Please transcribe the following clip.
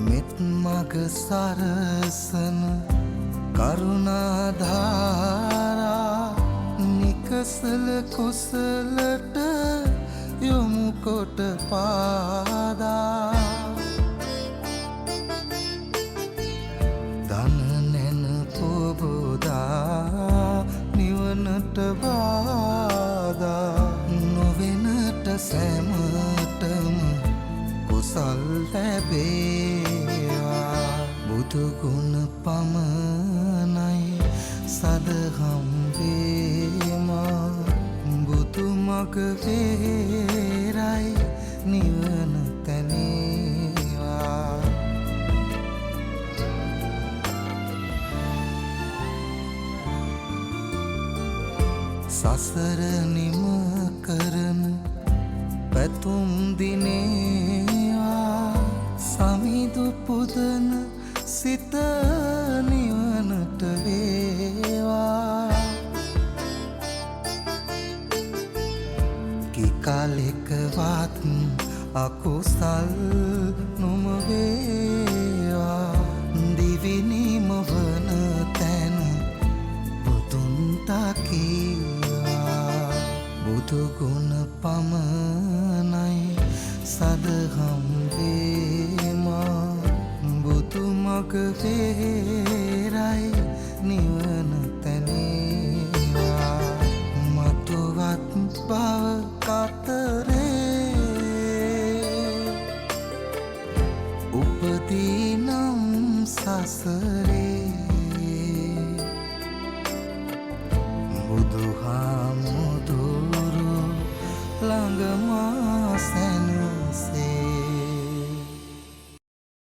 මෙත් මග සරසන කරුණාධාරා නිකසල කුසලට යොමු කොට පාදා දන නැන පොබෝදා නිවනට බාදා නොවෙනට සැමටම කුසල් ලැබේවා බුදුගුණ පමණයි සදහම් වේමා බුදු මග වේරයි නිවන තැනේවා සසර නිම කරන පැතුම් දිනේවා සමිදු පුදන සිත නිවනට වේවා කිකාලෙකවත් අකුසල් නොම වේවා දිවිනිම වන තැන බුදුන් තකීවා බුදුගුණ පමණයි සදහම් වේමා බුදු මග වේරයි නිවන තැනේවා මතුවත් බව කතරේ උපදීනම් සසරේ